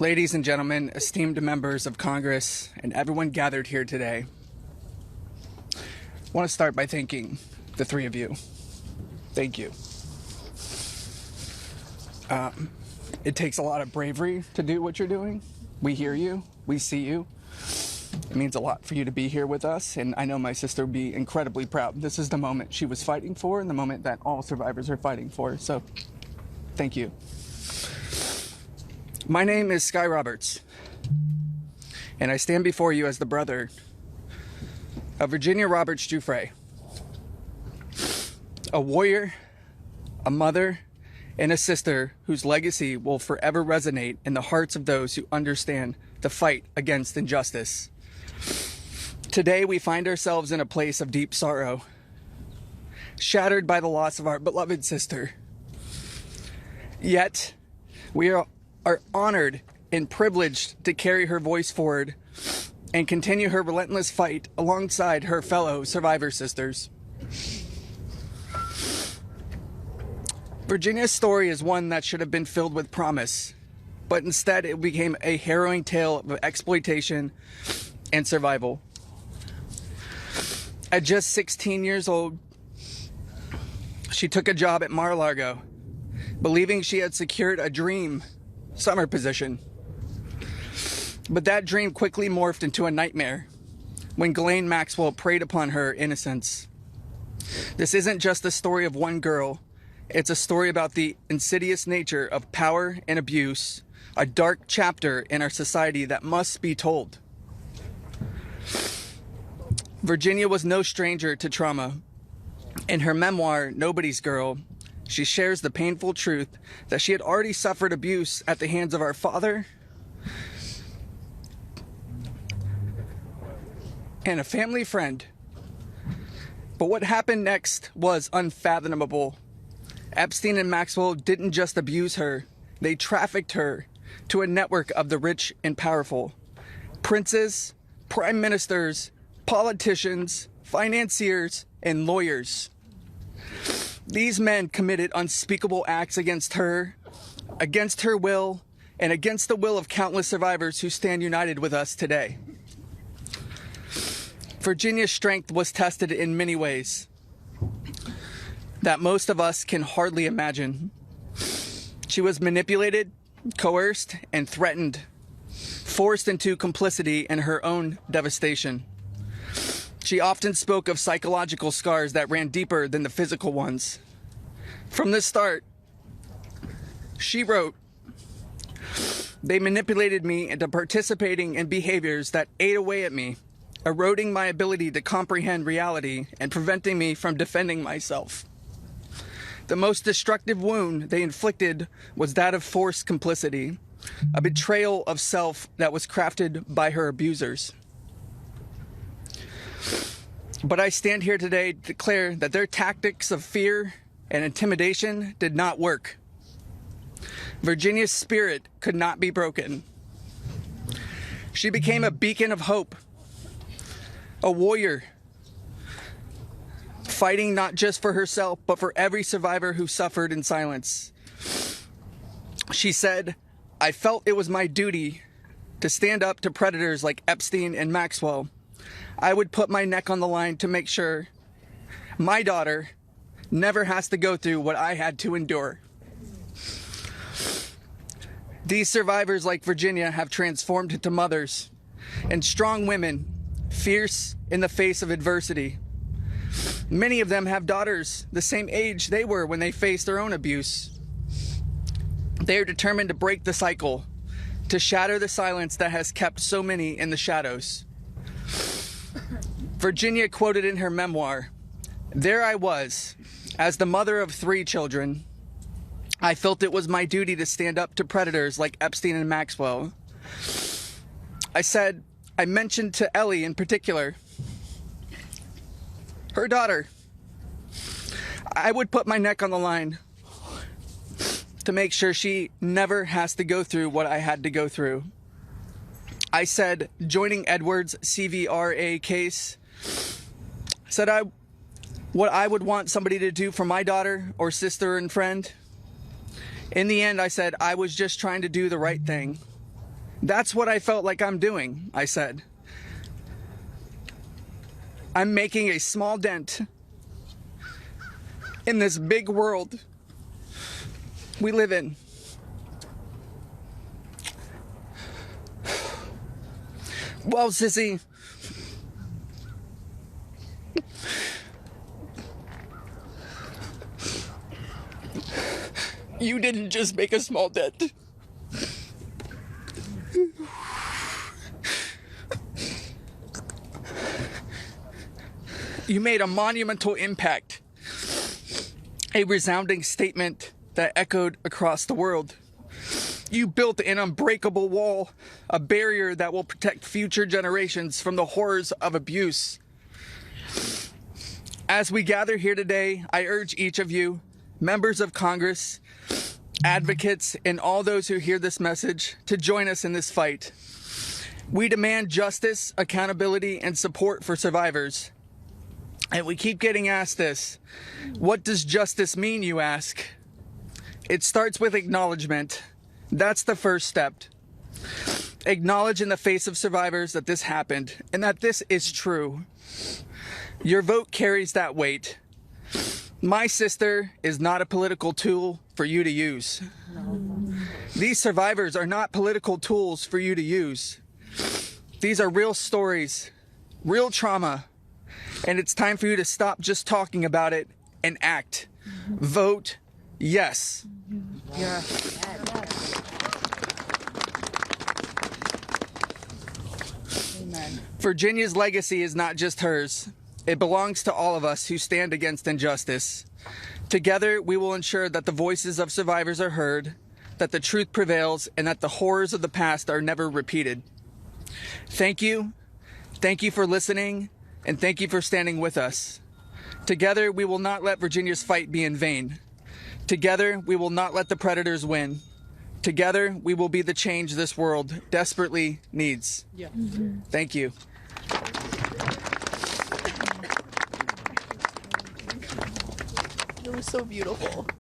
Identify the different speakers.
Speaker 1: Ladies and gentlemen, esteemed members of Congress, and everyone gathered here today, I want to start by thanking the three of you. Thank you. It takes a lot of bravery to do what you're doing. We hear you. We see you. It means a lot for you to be here with us, and I know my sister would be incredibly proud. This is the moment she was fighting for and the moment that all survivors are fighting for, so thank you. My name is Sky Roberts, and I stand before you as the brother of Virginia Roberts Giuffre, a warrior, a mother, and a sister whose legacy will forever resonate in the hearts of those who understand the fight against injustice. Today, we find ourselves in a place of deep sorrow, shattered by the loss of our beloved sister. Yet, we are honored and privileged to carry her voice forward and continue her relentless fight alongside her fellow survivor sisters. Virginia's story is one that should have been filled with promise, but instead it became a harrowing tale of exploitation and survival. At just 16 years old, she took a job at Mar-a-Lago, believing she had secured a dream summer position. But that dream quickly morphed into a nightmare when Ghislaine Maxwell preyed upon her innocence. This isn't just the story of one girl. It's a story about the insidious nature of power and abuse, a dark chapter in our society that must be told. Virginia was no stranger to trauma. In her memoir, Nobody's Girl, she shares the painful truth that she had already suffered abuse at the hands of our father and a family friend. But what happened next was unfathomable. Epstein and Maxwell didn't just abuse her, they trafficked her to a network of the rich and powerful. Princes, prime ministers, politicians, financiers, and lawyers. These men committed unspeakable acts against her will, and against the will of countless survivors who stand united with us today. Virginia's strength was tested in many ways that most of us can hardly imagine. She was manipulated, coerced, and threatened, forced into complicity in her own devastation. She often spoke of psychological scars that ran deeper than the physical ones. From the start, she wrote, "They manipulated me into participating in behaviors that ate away at me, eroding my ability to comprehend reality and preventing me from defending myself. The most destructive wound they inflicted was that of forced complicity, a betrayal of self that was crafted by her abusers. But I stand here today to declare that their tactics of fear and intimidation did not work. Virginia's spirit could not be broken. She became a beacon of hope, a warrior, fighting not just for herself, but for every survivor who suffered in silence. She said, 'I felt it was my duty to stand up to predators like Epstein and Maxwell. I would put my neck on the line to make sure my daughter never has to go through what I had to endure.' These survivors like Virginia have transformed into mothers and strong women, fierce in the face of adversity. Many of them have daughters the same age they were when they faced their own abuse. They are determined to break the cycle, to shatter the silence that has kept so many in the shadows. Virginia quoted in her memoir, "There I was, as the mother of 3 children. I felt it was my duty to stand up to predators like Epstein and Maxwell. I mentioned to Ellie in particular, her daughter, I would put my neck on the line to make sure she never has to go through what I had to go through. I said, joining Edward's CVRA case, what I would want somebody to do for my daughter or sister and friend. In the end, I said I was just trying to do the right thing. That's what I felt like I'm doing, I said. I'm making a small dent in this big world we live in. Well, sissy, you didn't just make a small dent. You made a monumental impact, a resounding statement that echoed across the world. You built an unbreakable wall, a barrier that will protect future generations from the horrors of abuse. As we gather here today, I urge each of you, members of Congress, advocates, and all those who hear this message, to join us in this fight. We demand justice, accountability, and support for survivors. And we keep getting asked this. What does justice mean, you ask? It starts with acknowledgement. That's the first step. Acknowledge in the face of survivors that this happened and that this is true. Your vote carries that weight. My sister is not a political tool for you to use. These survivors are not political tools for you to use. These are real stories, real trauma, and it's time for you to stop just talking about it and act. Vote yes.
Speaker 2: Yes. Amen.
Speaker 1: Virginia's legacy is not just hers. It belongs to all of us who stand against injustice. Together, we will ensure that the voices of survivors are heard, that the truth prevails, and that the horrors of the past are never repeated. Thank you. Thank you for listening, and thank you for standing with us. Together, we will not let Virginia's fight be in vain. Together, we will not let the predators win. Together, we will be the change this world desperately needs.
Speaker 2: Yeah.
Speaker 1: Thank you.
Speaker 2: It was so beautiful.